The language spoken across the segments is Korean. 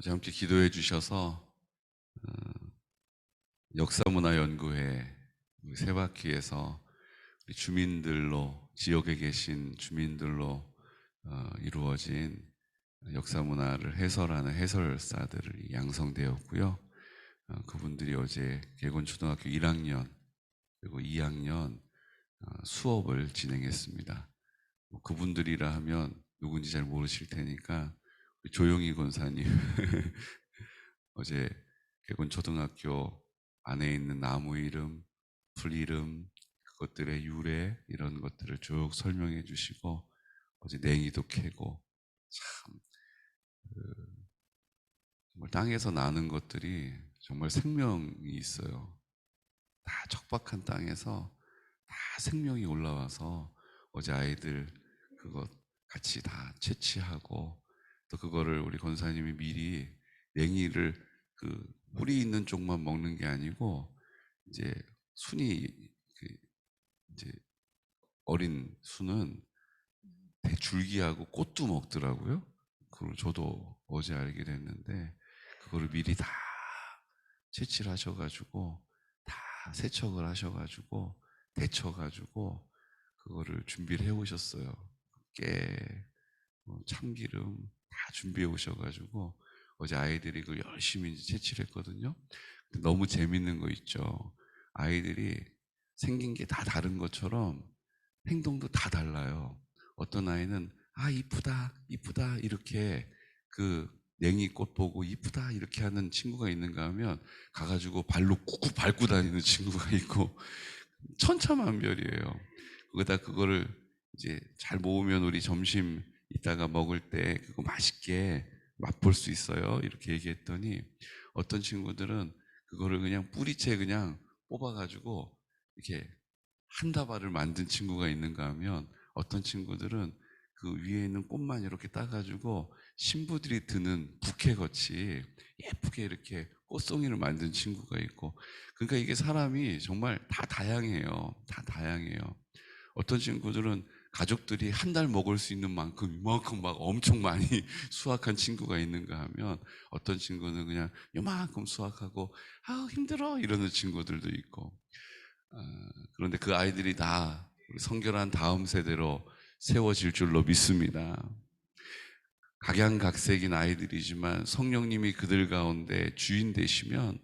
어제 함께 기도해 주셔서 역사문화연구회 우리 세바퀴에서 우리 주민들로 지역에 계신 주민들로 이루어진 역사문화를 해설하는 해설사들이 양성되었고요. 그분들이 어제 개곤초등학교 1학년 그리고 2학년 수업을 진행했습니다. 그분들이라 하면 누군지 잘 모르실 테니까 우리 조용희 권사님 어제 개곤초등학교 안에 있는 나무 이름, 풀 이름, 그것들의 유래 이런 것들을 쭉 설명해 주시고 어제 냉이도 캐고 참 정말 땅에서 나는 것들이 정말 생명이 있어요. 다 척박한 땅에서 다 생명이 올라와서 어제 아이들 그것 같이 다 채취하고 또 그거를 우리 권사님이 미리 냉이를 그 뿌리 있는 쪽만 먹는 게 아니고 이제 순이 그 이제 어린 순은 대줄기하고 꽃도 먹더라고요. 그걸 저도 어제 알게 됐는데 그거를 미리 다 채취를 하셔가지고 다 세척을 하셔가지고 데쳐가지고 그거를 준비를 해 오셨어요. 깨, 참기름 다 준비해 오셔가지고 어제 아이들이 그걸 열심히 이제 채취를 했거든요. 근데 너무 재밌는 거 있죠. 아이들이 생긴 게 다 다른 것처럼 행동도 다 달라요. 어떤 아이는 이쁘다 이쁘다 이렇게 그 냉이꽃 보고 이쁘다 이렇게 하는 친구가 있는가 하면 가가지고 발로 꾹꾹 밟고 다니는 친구가 있고 천차만별이에요. 거기다 그거를 이제 잘 모으면 우리 점심 이따가 먹을 때 그거 맛있게 맛볼 수 있어요. 이렇게 얘기했더니 어떤 친구들은 그거를 그냥 뿌리채 그냥 뽑아가지고 이렇게 한 다발을 만든 친구가 있는가 하면 어떤 친구들은 그 위에 있는 꽃만 이렇게 따가지고 신부들이 드는 부케같이 예쁘게 이렇게 꽃송이를 만든 친구가 있고 그러니까 이게 사람이 정말 다 다양해요. 다 다양해요. 어떤 친구들은 가족들이 한 달 먹을 수 있는 만큼 이만큼 막 엄청 많이 수확한 친구가 있는가 하면 어떤 친구는 그냥 요만큼 수확하고 힘들어 이러는 친구들도 있고 그런데 그 아이들이 다 우리 성결한 다음 세대로 세워질 줄로 믿습니다. 각양각색인 아이들이지만 성령님이 그들 가운데 주인 되시면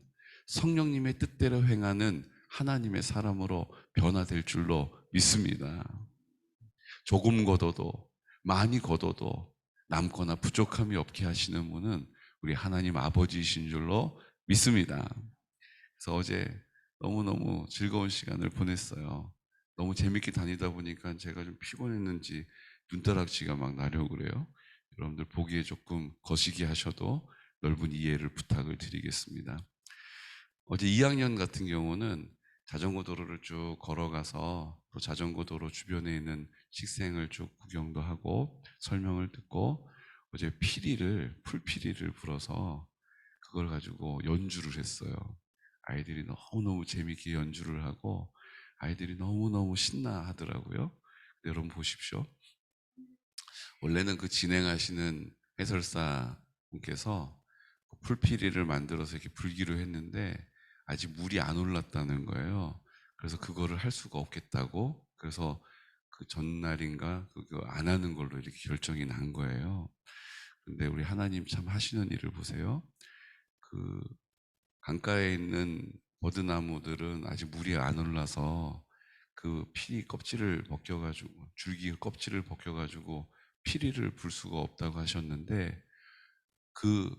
성령님의 뜻대로 행하는 하나님의 사람으로 변화될 줄로 믿습니다. 조금 거둬도 많이 거둬도 남거나 부족함이 없게 하시는 분은 우리 하나님 아버지이신 줄로 믿습니다. 그래서 어제 너무너무 즐거운 시간을 보냈어요. 너무 재밌게 다니다 보니까 제가 좀 피곤했는지 눈다락지가 막 나려고 그래요. 여러분들 보기에 조금 거시기 하셔도 넓은 이해를 부탁을 드리겠습니다. 어제 2학년 같은 경우는 자전거 도로를 쭉 걸어가서 또 자전거 도로 주변에 있는 식생을 쭉 구경도 하고 설명을 듣고 어제 풀피리를 불어서 그걸 가지고 연주를 했어요. 아이들이 너무너무 재밌게 연주를 하고 아이들이 너무너무 신나 하더라고요. 여러분 보십시오. 원래는 그 진행하시는 해설사 분께서 풀피리를 만들어서 이렇게 불기로 했는데 아직 물이 안 올랐다는 거예요. 그래서 그거를 할 수가 없겠다고 그래서 그 전날인가 그거 안 하는 걸로 이렇게 결정이 난 거예요. 근데 우리 하나님 참 하시는 일을 보세요. 그 강가에 있는 버드나무들은 아직 물이 안 올라서 그 피리 껍질을 벗겨가지고 줄기 껍질을 벗겨가지고 피리를 불 수가 없다고 하셨는데 그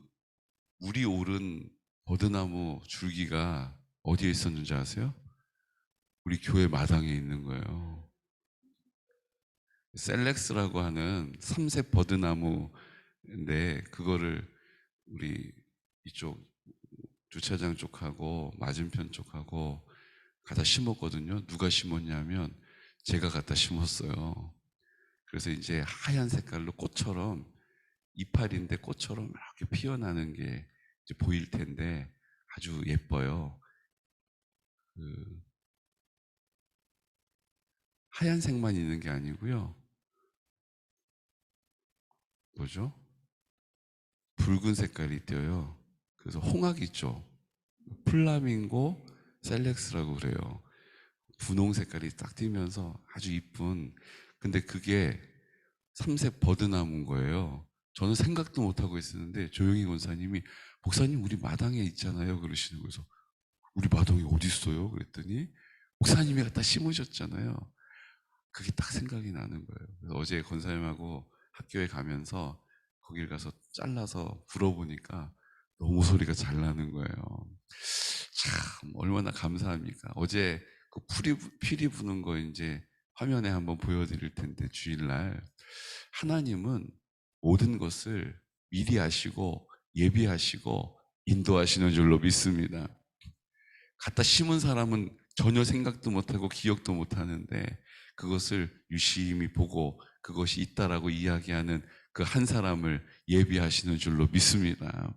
물이 오른 버드나무 줄기가 어디에 있었는지 아세요? 우리 교회 마당에 있는 거예요. 셀렉스라고 하는 삼색 버드나무인데 그거를 우리 이쪽 주차장 쪽하고 맞은편 쪽하고 갖다 심었거든요. 누가 심었냐면 제가 갖다 심었어요. 그래서 이제 하얀 색깔로 꽃처럼 이파리인데 꽃처럼 이렇게 피어나는 게 이제 보일 텐데 아주 예뻐요. 그 하얀색만 있는 게 아니고요. 뭐죠? 붉은 색깔이 띄어요. 그래서 홍학 있죠. 플라밍고 셀렉스라고 그래요. 분홍 색깔이 딱 띄면서 아주 이쁜. 근데 그게 삼색 버드나무인 거예요. 저는 생각도 못하고 있었는데 조용히 권사님이 목사님 우리 마당에 있잖아요 그러시는 거예요. 그래서 우리 마당이 어디 있어요? 그랬더니 목사님이 갖다 심으셨잖아요. 그게 딱 생각이 나는 거예요. 그래서 어제 권사님하고 학교에 가면서 거길 가서 잘라서 불어보니까 너무 소리가 잘 나는 거예요. 참 얼마나 감사합니까? 어제 그 피리 부는 거 이제 화면에 한번 보여드릴 텐데 주일날 하나님은 모든 것을 미리 아시고 예비하시고 인도하시는 줄로 믿습니다. 갖다 심은 사람은 전혀 생각도 못하고 기억도 못하는데 그것을 유심히 보고 그것이 있다라고 이야기하는 그 한 사람을 예비하시는 줄로 믿습니다.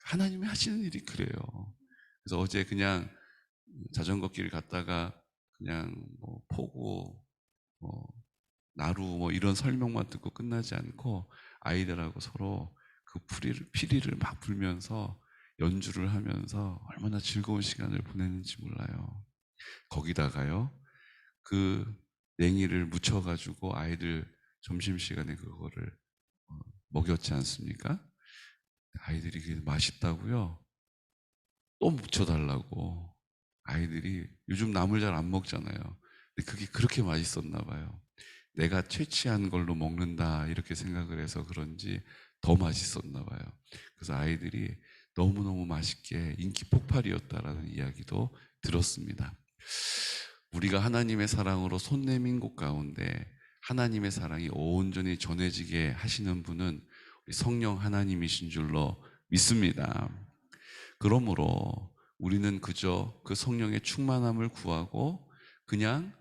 하나님이 하시는 일이 그래요. 그래서 어제 그냥 자전거 길 갔다가 그냥 뭐 포구, 뭐 나루 뭐 이런 설명만 듣고 끝나지 않고 아이들하고 서로 그 피리를 막 불면서 연주를 하면서 얼마나 즐거운 시간을 보냈는지 몰라요. 거기다가요, 그 냉이를 묻혀가지고 아이들 점심시간에 그거를 먹였지 않습니까? 아이들이 그게 맛있다고요? 또 묻혀달라고. 아이들이 요즘 나물 잘 안 먹잖아요. 근데 그게 그렇게 맛있었나 봐요. 내가 채취한 걸로 먹는다 이렇게 생각을 해서 그런지 더 맛있었나 봐요. 그래서 아이들이 너무너무 맛있게 인기 폭발이었다라는 이야기도 들었습니다. 우리가 하나님의 사랑으로 손 내민 곳 가운데 하나님의 사랑이 온전히 전해지게 하시는 분은 우리 성령 하나님이신 줄로 믿습니다. 그러므로 우리는 그저 그 성령의 충만함을 구하고 그냥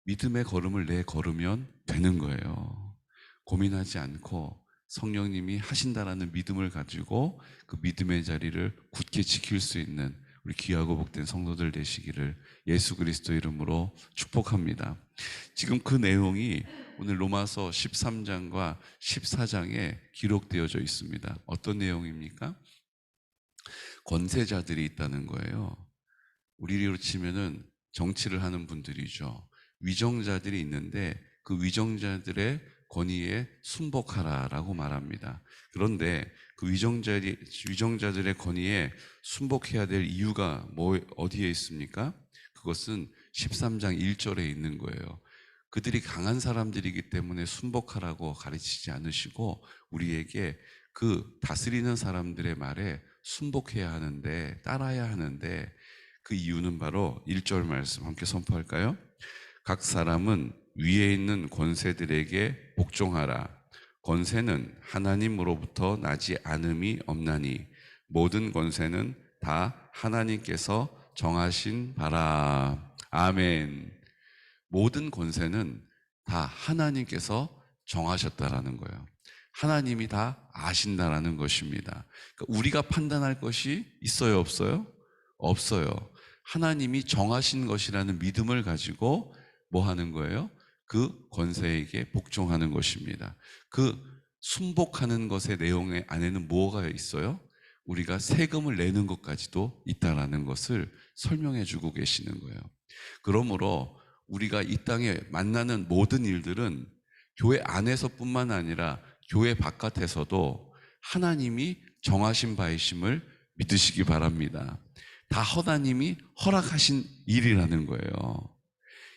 믿음의 걸음을 내걸으면 되는 거예요. 고민하지 않고 성령님이 하신다라는 믿음을 가지고 그 믿음의 자리를 굳게 지킬 수 있는 우리 귀하고 복된 성도들 되시기를 예수 그리스도 이름으로 축복합니다. 지금 그 내용이 오늘 로마서 13장과 14장에 기록되어져 있습니다. 어떤 내용입니까? 권세자들이 있다는 거예요. 우리로 치면은 정치를 하는 분들이죠. 위정자들이 있는데 그 위정자들의 권위에 순복하라라고 말합니다. 그런데 그 위정자들의 권위에 순복해야 될 이유가 어디에 있습니까? 그것은 13장 1절에 있는 거예요. 그들이 강한 사람들이기 때문에 순복하라고 가르치지 않으시고 우리에게 그 다스리는 사람들의 말에 순복해야 하는데 따라야 하는데 그 이유는 바로 1절 말씀 함께 선포할까요? 각 사람은 위에 있는 권세들에게 복종하라. 권세는 하나님으로부터 나지 않음이 없나니 모든 권세는 다 하나님께서 정하신 바라. 아멘. 모든 권세는 다 하나님께서 정하셨다라는 거예요. 하나님이 다 아신다라는 것입니다. 그러니까 우리가 판단할 것이 있어요, 없어요? 없어요. 하나님이 정하신 것이라는 믿음을 가지고 뭐 하는 거예요? 그 권세에게 복종하는 것입니다. 그 순복하는 것의 내용의 안에는 뭐가 있어요? 우리가 세금을 내는 것까지도 있다라는 것을 설명해 주고 계시는 거예요. 그러므로 우리가 이 땅에 만나는 모든 일들은 교회 안에서뿐만 아니라 교회 바깥에서도 하나님이 정하신 바이심을 믿으시기 바랍니다. 다 하나님이 허락하신 일이라는 거예요.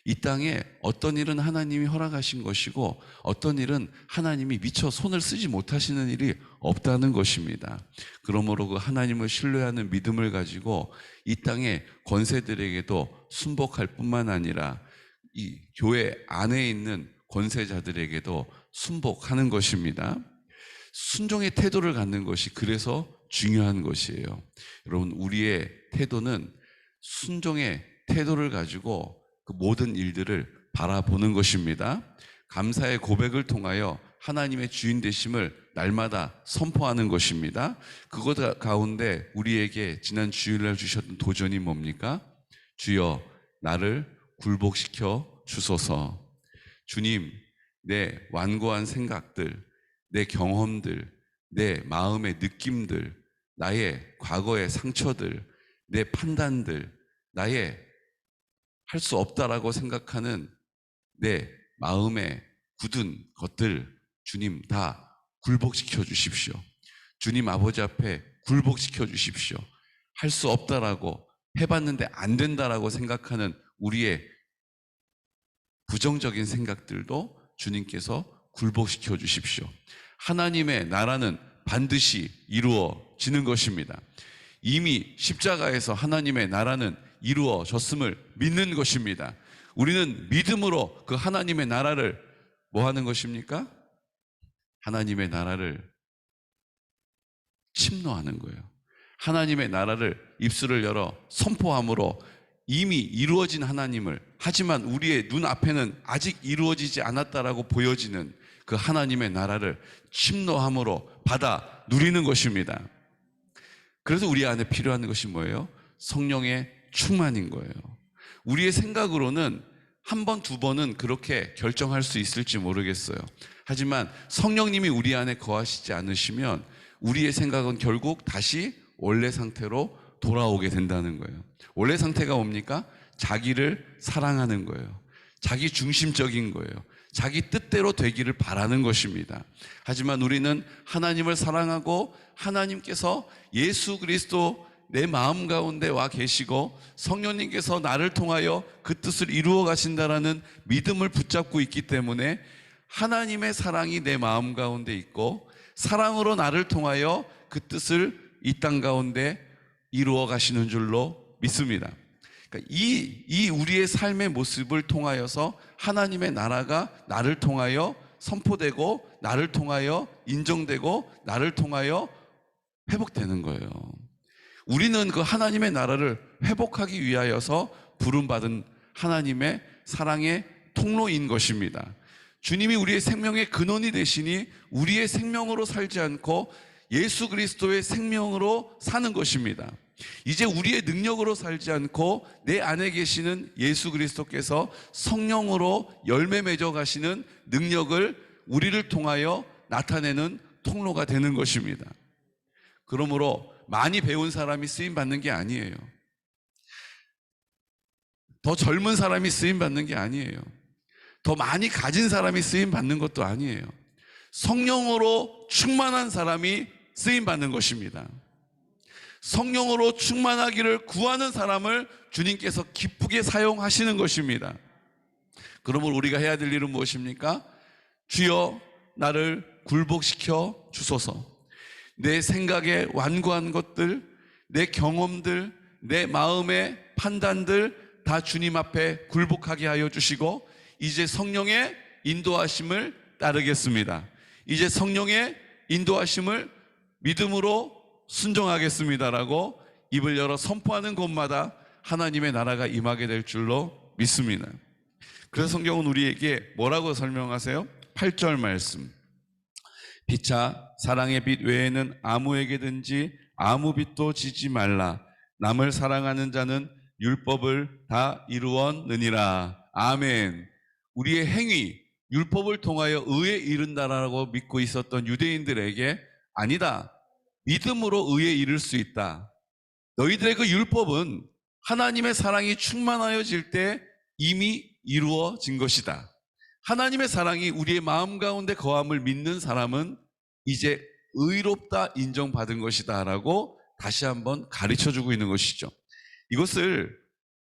이 땅에 어떤 일은 하나님이 허락하신 것이고 어떤 일은 하나님이 미처 손을 쓰지 못하시는 일이 없다는 것입니다. 그러므로 그 하나님을 신뢰하는 믿음을 가지고 이 땅의 권세들에게도 순복할 뿐만 아니라 이 교회 안에 있는 권세자들에게도 순복하는 것입니다. 순종의 태도를 갖는 것이 그래서 중요한 것이에요. 여러분, 우리의 태도는 순종의 태도를 가지고 그 모든 일들을 바라보는 것입니다. 감사의 고백을 통하여 하나님의 주인 되심을 날마다 선포하는 것입니다. 그것 가운데 우리에게 지난 주일날 주셨던 도전이 뭡니까? 주여 나를 굴복시켜 주소서. 주님, 내 완고한 생각들, 내 경험들, 내 마음의 느낌들, 나의 과거의 상처들, 내 판단들, 나의 할 수 없다라고 생각하는 내 마음의 굳은 것들 주님 다 굴복시켜 주십시오. 주님 아버지 앞에 굴복시켜 주십시오. 할 수 없다라고 해봤는데 안 된다라고 생각하는 우리의 부정적인 생각들도 주님께서 굴복시켜 주십시오. 하나님의 나라는 반드시 이루어지는 것입니다. 이미 십자가에서 하나님의 나라는 이루어졌음을 믿는 것입니다. 우리는 믿음으로 그 하나님의 나라를 뭐 하는 것입니까? 하나님의 나라를 침노하는 거예요. 하나님의 나라를 입술을 열어 선포함으로 이미 이루어진 하나님을, 하지만 우리의 눈앞에는 아직 이루어지지 않았다라고 보여지는 그 하나님의 나라를 침노함으로 받아 누리는 것입니다. 그래서 우리 안에 필요한 것이 뭐예요? 성령의 충만인 거예요. 우리의 생각으로는 한 번, 두 번은 그렇게 결정할 수 있을지 모르겠어요. 하지만 성령님이 우리 안에 거하시지 않으시면 우리의 생각은 결국 다시 원래 상태로 돌아오게 된다는 거예요. 원래 상태가 뭡니까? 자기를 사랑하는 거예요. 자기 중심적인 거예요. 자기 뜻대로 되기를 바라는 것입니다. 하지만 우리는 하나님을 사랑하고 하나님께서 예수 그리스도 내 마음 가운데 와 계시고 성령님께서 나를 통하여 그 뜻을 이루어 가신다라는 믿음을 붙잡고 있기 때문에 하나님의 사랑이 내 마음 가운데 있고 사랑으로 나를 통하여 그 뜻을 이 땅 가운데 이루어 가시는 줄로 믿습니다. 그러니까 이 우리의 삶의 모습을 통하여서 하나님의 나라가 나를 통하여 선포되고 나를 통하여 인정되고 나를 통하여 회복되는 거예요. 우리는 그 하나님의 나라를 회복하기 위하여서 부름받은 하나님의 사랑의 통로인 것입니다. 주님이 우리의 생명의 근원이 되시니 우리의 생명으로 살지 않고 예수 그리스도의 생명으로 사는 것입니다. 이제 우리의 능력으로 살지 않고 내 안에 계시는 예수 그리스도께서 성령으로 열매 맺어 가시는 능력을 우리를 통하여 나타내는 통로가 되는 것입니다. 그러므로 많이 배운 사람이 쓰임 받는 게 아니에요. 더 젊은 사람이 쓰임 받는 게 아니에요. 더 많이 가진 사람이 쓰임 받는 것도 아니에요. 성령으로 충만한 사람이 쓰임 받는 것입니다. 성령으로 충만하기를 구하는 사람을 주님께서 기쁘게 사용하시는 것입니다. 그러므로 우리가 해야 될 일은 무엇입니까? 주여 나를 굴복시켜 주소서. 내 생각에 완고한 것들, 내 경험들, 내 마음의 판단들 다 주님 앞에 굴복하게 하여 주시고 이제 성령의 인도하심을 따르겠습니다. 이제 성령의 인도하심을 믿음으로 순종하겠습니다라고 입을 열어 선포하는 곳마다 하나님의 나라가 임하게 될 줄로 믿습니다. 그래서 성경은 우리에게 뭐라고 설명하세요? 8절 말씀. 피차 사랑의 빛 외에는 아무에게든지 아무 빛도 지지 말라. 남을 사랑하는 자는 율법을 다 이루었느니라. 아멘. 우리의 행위, 율법을 통하여 의에 이른다라고 믿고 있었던 유대인들에게 아니다. 믿음으로 의에 이를 수 있다. 너희들의 그 율법은 하나님의 사랑이 충만하여질 때 이미 이루어진 것이다. 하나님의 사랑이 우리의 마음 가운데 거함을 믿는 사람은 이제 의롭다 인정받은 것이다 라고 다시 한번 가르쳐주고 있는 것이죠. 이것을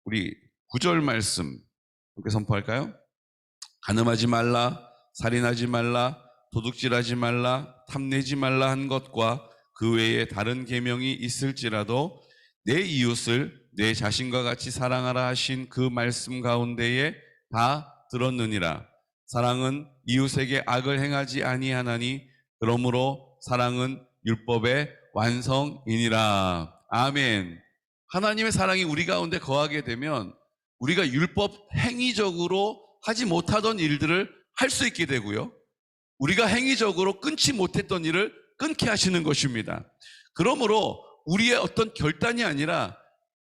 우리 9절 말씀 함께 선포할까요? 간음하지 말라, 살인하지 말라, 도둑질하지 말라, 탐내지 말라 한 것과 그 외에 다른 계명이 있을지라도 내 이웃을 내 자신과 같이 사랑하라 하신 그 말씀 가운데에 다 들었느니라. 사랑은 이웃에게 악을 행하지 아니하나니 그러므로 사랑은 율법의 완성이니라. 아멘. 하나님의 사랑이 우리 가운데 거하게 되면 우리가 율법 행위적으로 하지 못하던 일들을 할 수 있게 되고요. 우리가 행위적으로 끊지 못했던 일을 끊게 하시는 것입니다. 그러므로 우리의 어떤 결단이 아니라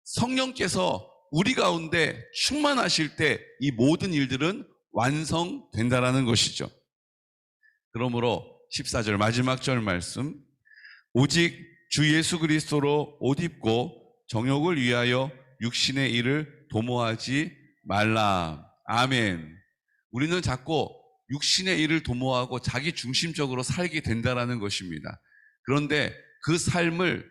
성령께서 우리 가운데 충만하실 때 이 모든 일들은 완성된다라는 것이죠. 그러므로 14절 마지막 절 말씀. 오직 주 예수 그리스도로 옷 입고 정욕을 위하여 육신의 일을 도모하지 말라. 아멘. 우리는 자꾸 육신의 일을 도모하고 자기 중심적으로 살게 된다라는 것입니다. 그런데 그 삶을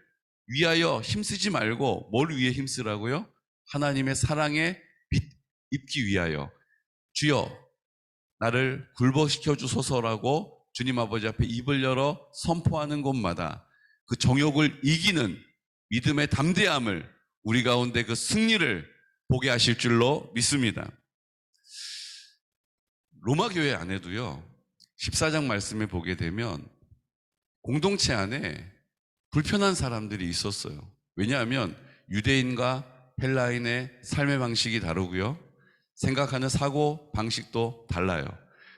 위하여 힘쓰지 말고 뭘 위해 힘쓰라고요? 하나님의 사랑에 빛 입기 위하여. 주여 나를 굴복시켜 주소서라고 주님 아버지 앞에 입을 열어 선포하는 곳마다 그 정욕을 이기는 믿음의 담대함을 우리 가운데 그 승리를 보게 하실 줄로 믿습니다. 로마 교회 안에도요, 14장 말씀에 보게 되면 공동체 안에 불편한 사람들이 있었어요. 왜냐하면 유대인과 헬라인의 삶의 방식이 다르고요, 생각하는 사고 방식도 달라요.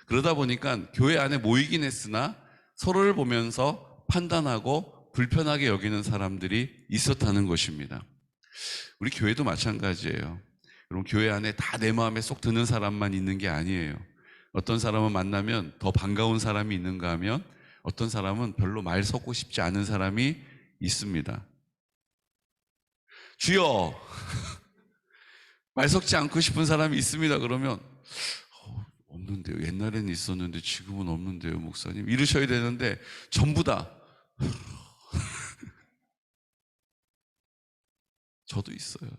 그러다 보니까 교회 안에 모이긴 했으나 서로를 보면서 판단하고 불편하게 여기는 사람들이 있었다는 것입니다. 우리 교회도 마찬가지예요. 여러분, 교회 안에 다 내 마음에 쏙 드는 사람만 있는 게 아니에요. 어떤 사람은 만나면 더 반가운 사람이 있는가 하면 어떤 사람은 별로 말 섞고 싶지 않은 사람이 있습니다. 주여, 말 섞지 않고 싶은 사람이 있습니다. 그러면 없는데요. 옛날에는 있었는데 지금은 없는데요, 목사님. 이러셔야 되는데 전부 다 저도 있어요.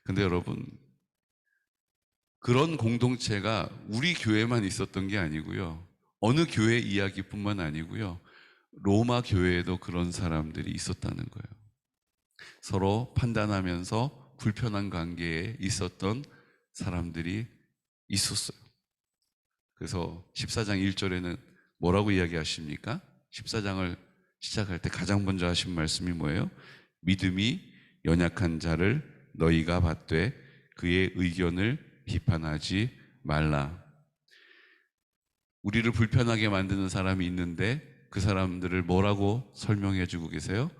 근데 여러분, 그런 공동체가 우리 교회만 있었던 게 아니고요, 어느 교회 이야기뿐만 아니고요, 로마 교회에도 그런 사람들이 있었다는 거예요. 서로 판단하면서 불편한 관계에 있었던 사람들이 있었어요. 그래서 14장 1절에는 뭐라고 이야기하십니까? 14장을 시작할 때 가장 먼저 하신 말씀이 뭐예요? 믿음이 연약한 자를 너희가 받되 그의 의견을 비판하지 말라. 우리를 불편하게 만드는 사람이 있는데 그 사람들을 뭐라고 설명해 주고 계세요?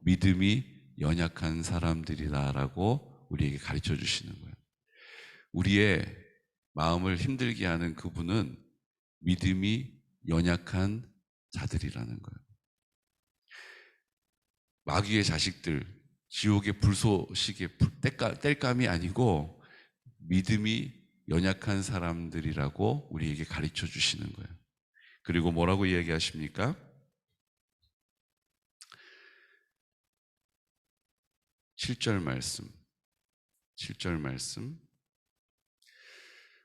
믿음이 연약한 사람들이다라고 우리에게 가르쳐 주시는 거예요. 우리의 마음을 힘들게 하는 그분은 믿음이 연약한 자들이라는 거예요. 마귀의 자식들, 지옥의 불쏘시개 땔감이 아니고 믿음이 연약한 사람들이라고 우리에게 가르쳐 주시는 거예요. 그리고 뭐라고 이야기하십니까? 7절 말씀.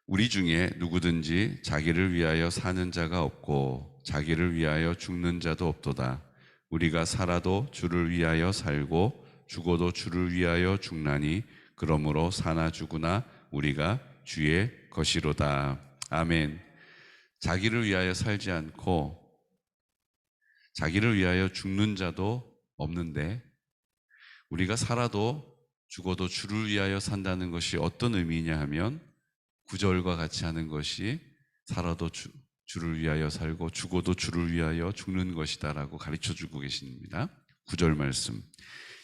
우리 중에 누구든지 자기를 위하여 사는 자가 없고 자기를 위하여 죽는 자도 없도다. 우리가 살아도 주를 위하여 살고 죽어도 주를 위하여 죽나니 그러므로 사나 죽으나 우리가 주의 것이로다. 아멘. 자기를 위하여 살지 않고 자기를 위하여 죽는 자도 없는데 우리가 살아도 죽어도 주를 위하여 산다는 것이 어떤 의미냐 하면 9절과 같이 하는 것이 살아도 주를 위하여 살고 죽어도 주를 위하여 죽는 것이다라고 가르쳐주고 계십니다. 9절 말씀.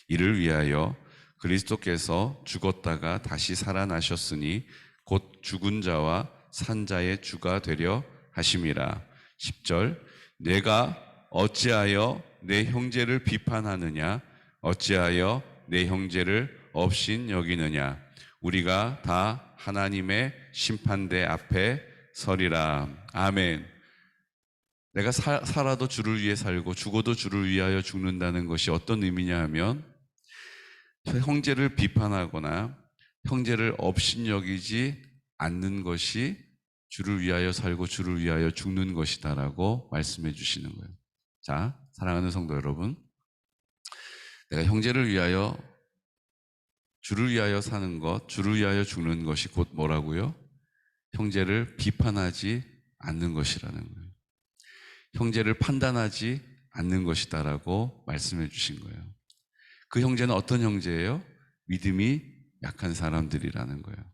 이를 위하여 그리스도께서 죽었다가 다시 살아나셨으니 곧 죽은 자와 산 자의 주가 되려 하심이라. 10절. 내가 어찌하여 내 형제를 비판하느냐? 어찌하여 내 형제를 업신 여기느냐? 우리가 다 하나님의 심판대 앞에 서리라. 아멘. 내가 살아도 주를 위해 살고 죽어도 주를 위하여 죽는다는 것이 어떤 의미냐 하면 형제를 비판하거나 형제를 업신여기지 않는 것이 주를 위하여 살고 주를 위하여 죽는 것이다라고 말씀해 주시는 거예요. 자, 사랑하는 성도 여러분, 내가 형제를 위하여 주를 위하여 사는 것, 주를 위하여 죽는 것이 곧 뭐라고요? 형제를 비판하지 않는 것이라는 거예요. 형제를 판단하지 않는 것이다라고 말씀해 주신 거예요. 그 형제는 어떤 형제예요? 믿음이 약한 사람들이라는 거예요.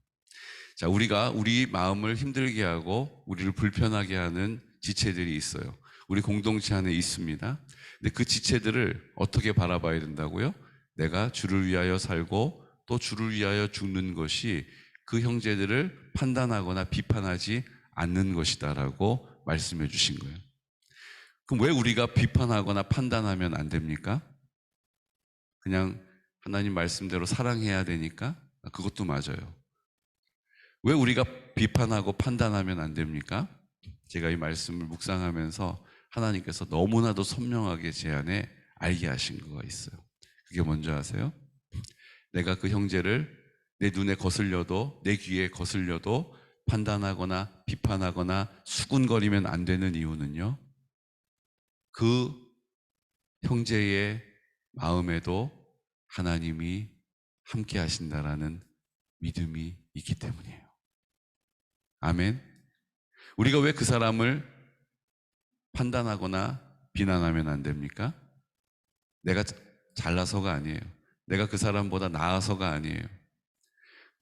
자, 우리가 우리 마음을 힘들게 하고 우리를 불편하게 하는 지체들이 있어요. 우리 공동체 안에 있습니다. 근데 그 지체들을 어떻게 바라봐야 된다고요? 내가 주를 위하여 살고 또 주를 위하여 죽는 것이 그 형제들을 판단하거나 비판하지 않는 것이다라고 말씀해 주신 거예요. 그럼 왜 우리가 비판하거나 판단하면 안 됩니까? 그냥 하나님 말씀대로 사랑해야 되니까? 그것도 맞아요. 왜 우리가 비판하고 판단하면 안 됩니까? 제가 이 말씀을 묵상하면서 하나님께서 너무나도 선명하게 제 안에 알게 하신 거가 있어요. 그게 뭔지 아세요? 내가 그 형제를 내 눈에 거슬려도, 내 귀에 거슬려도 판단하거나 비판하거나 수군거리면 안 되는 이유는요, 그 형제의 마음에도 하나님이 함께 하신다라는 믿음이 있기 때문이에요. 아멘. 우리가 왜 그 사람을 판단하거나 비난하면 안 됩니까? 내가 잘나서가 아니에요. 내가 그 사람보다 나아서가 아니에요.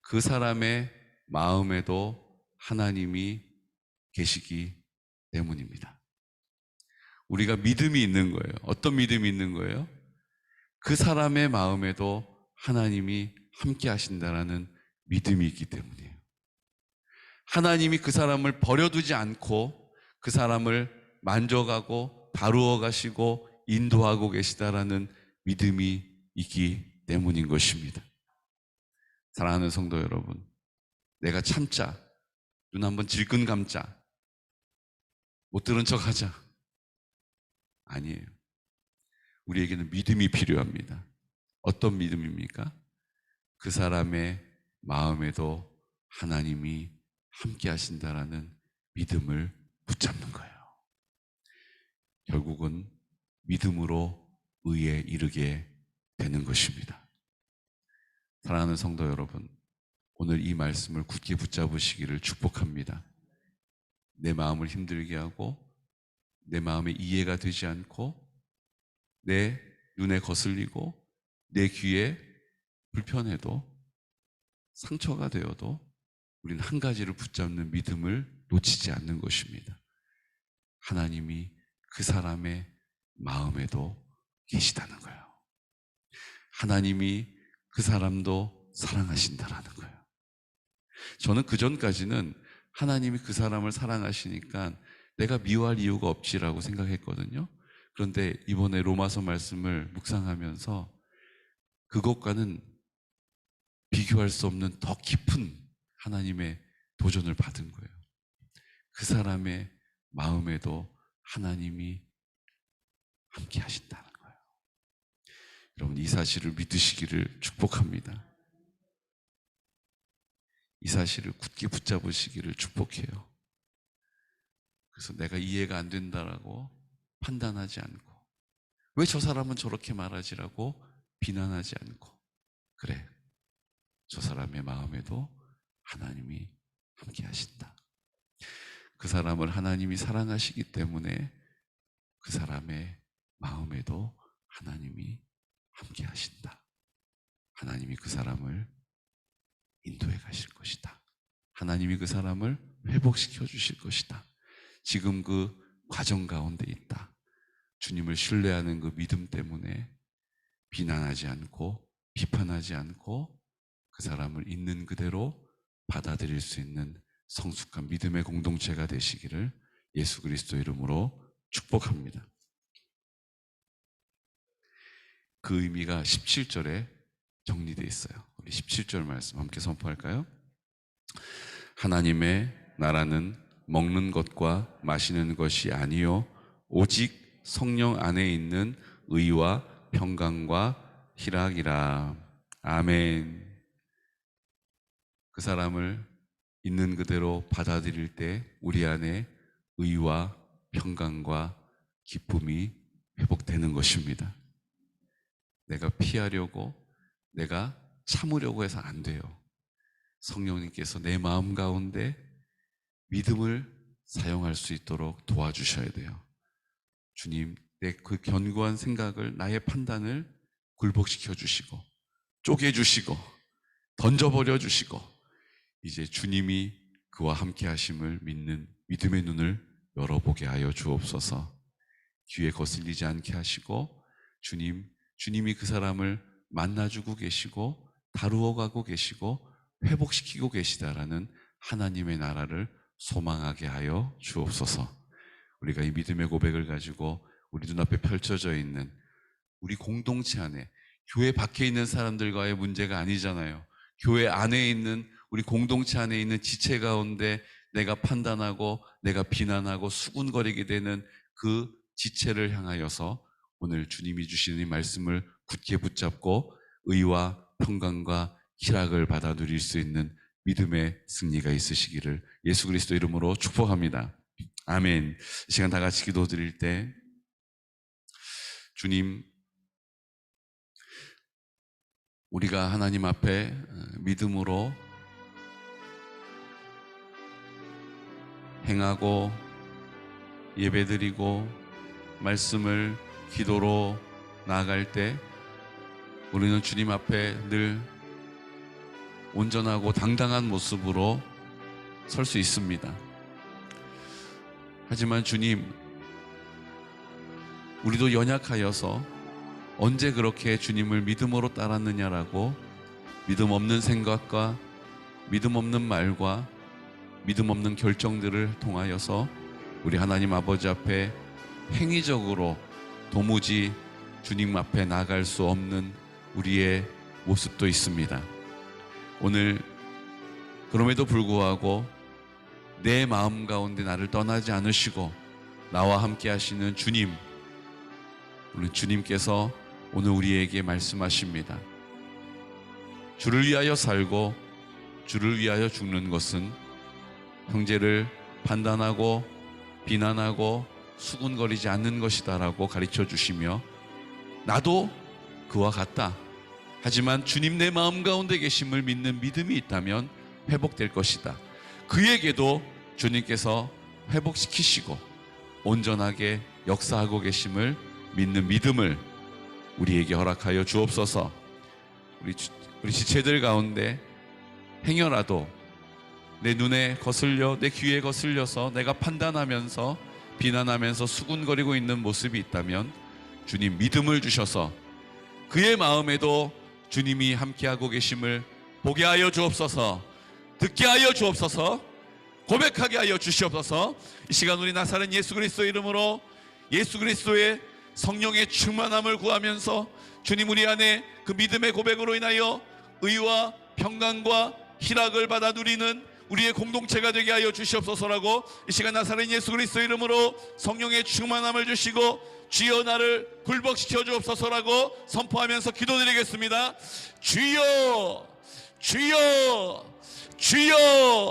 그 사람의 마음에도 하나님이 계시기 때문입니다. 우리가 믿음이 있는 거예요. 어떤 믿음이 있는 거예요? 그 사람의 마음에도 하나님이 함께 하신다라는 믿음이 있기 때문이에요. 하나님이 그 사람을 버려두지 않고 그 사람을 만져가고 다루어 가시고 인도하고 계시다라는 믿음이 있기 때문인 것입니다. 사랑하는 성도 여러분, 내가 참자, 눈 한번 질끈 감자, 못 들은 척 하자, 아니에요. 우리에게는 믿음이 필요합니다. 어떤 믿음입니까? 그 사람의 마음에도 하나님이 함께 하신다라는 믿음을 붙잡는 거예요. 결국은 믿음으로 의에 이르게 되는 것입니다. 사랑하는 성도 여러분, 오늘 이 말씀을 굳게 붙잡으시기를 축복합니다. 내 마음을 힘들게 하고 내 마음에 이해가 되지 않고 내 눈에 거슬리고 내 귀에 불편해도 상처가 되어도 우리는 한 가지를 붙잡는 믿음을 놓치지 않는 것입니다. 하나님이 그 사람의 마음에도 계시다는 거예요. 하나님이 그 사람도 사랑하신다라는 거예요. 저는 그전까지는 하나님이 그 사람을 사랑하시니까 내가 미워할 이유가 없지라고 생각했거든요. 그런데 이번에 로마서 말씀을 묵상하면서 그것과는 비교할 수 없는 더 깊은 하나님의 도전을 받은 거예요. 그 사람의 마음에도 하나님이 함께 하신다는 거예요. 여러분, 이 사실을 믿으시기를 축복합니다. 이 사실을 굳게 붙잡으시기를 축복해요. 그래서 내가 이해가 안 된다라고 판단하지 않고, 왜 저 사람은 저렇게 말하지라고 비난하지 않고, 그래, 저 사람의 마음에도 하나님이 함께 하신다. 그 사람을 하나님이 사랑하시기 때문에 그 사람의 마음에도 하나님이 함께 하신다. 하나님이 그 사람을 인도해 가실 것이다. 하나님이 그 사람을 회복시켜 주실 것이다. 지금 그 과정 가운데 있다. 주님을 신뢰하는 그 믿음 때문에 비난하지 않고 비판하지 않고 그 사람을 있는 그대로 받아들일 수 있는 성숙한 믿음의 공동체가 되시기를 예수 그리스도 이름으로 축복합니다. 그 의미가 17절에 정리되어 있어요. 우리 17절 말씀 함께 선포할까요? 하나님의 나라는 먹는 것과 마시는 것이 아니요 오직 성령 안에 있는 의와 평강과 희락이라. 아멘. 그 사람을 있는 그대로 받아들일 때 우리 안에 의와 평강과 기쁨이 회복되는 것입니다. 내가 피하려고, 내가 참으려고 해서 안 돼요. 성령님께서 내 마음 가운데 믿음을 사용할 수 있도록 도와주셔야 돼요. 주님, 내 그 견고한 생각을, 나의 판단을 굴복시켜 주시고 쪼개주시고 던져버려 주시고 이제 주님이 그와 함께 하심을 믿는 믿음의 눈을 열어보게 하여 주옵소서. 귀에 거슬리지 않게 하시고 주님이 그 사람을 만나주고 계시고 다루어가고 계시고 회복시키고 계시다라는 하나님의 나라를 소망하게 하여 주옵소서. 우리가 이 믿음의 고백을 가지고 우리 눈앞에 펼쳐져 있는 우리 공동체 안에, 교회 밖에 있는 사람들과의 문제가 아니잖아요. 교회 안에 있는 우리 공동체 안에 있는 지체 가운데 내가 판단하고 내가 비난하고 수군거리게 되는 그 지체를 향하여서 오늘 주님이 주시는 이 말씀을 굳게 붙잡고 의와 평강과 희락을 받아 누릴 수 있는 믿음의 승리가 있으시기를 예수 그리스도 이름으로 축복합니다. 아멘. 이 시간 다 같이 기도드릴 때, 주님, 우리가 하나님 앞에 믿음으로 행하고 예배드리고 말씀을 기도로 나아갈 때 우리는 주님 앞에 늘 온전하고 당당한 모습으로 설 수 있습니다. 하지만 주님, 우리도 연약하여서 언제 그렇게 주님을 믿음으로 따랐느냐라고 믿음 없는 생각과 믿음 없는 말과 믿음 없는 결정들을 통하여서 우리 하나님 아버지 앞에 행위적으로 도무지 주님 앞에 나갈 수 없는 우리의 모습도 있습니다. 오늘 그럼에도 불구하고 내 마음 가운데 나를 떠나지 않으시고 나와 함께 하시는 주님, 우리 주님께서 오늘 우리에게 말씀하십니다. 주를 위하여 살고 주를 위하여 죽는 것은 형제를 판단하고 비난하고 수군거리지 않는 것이다 라고 가르쳐 주시며, 나도 그와 같다. 하지만 주님 내 마음 가운데 계심을 믿는 믿음이 있다면 회복될 것이다. 그에게도 주님께서 회복시키시고 온전하게 역사하고 계심을 믿는 믿음을 우리에게 허락하여 주옵소서. 우리 지체들 가운데 행여라도 내 눈에 거슬려 내 귀에 거슬려서 내가 판단하면서 비난하면서 수군거리고 있는 모습이 있다면 주님 믿음을 주셔서 그의 마음에도 주님이 함께하고 계심을 보게 하여 주옵소서. 듣게 하여 주옵소서. 고백하게 하여 주시옵소서. 이 시간 우리 나사렛 예수 그리스도 이름으로 예수 그리스도의 성령의 충만함을 구하면서 주님, 우리 안에 그 믿음의 고백으로 인하여 의와 평강과 희락을 받아 누리는 우리의 공동체가 되게 하여 주시옵소서라고 이 시간 나사렛 예수 그리스도 이름으로 성령의 충만함을 주시고 주여 나를 굴복시켜 주옵소서라고 선포하면서 기도드리겠습니다. 주여, 주여, 주여.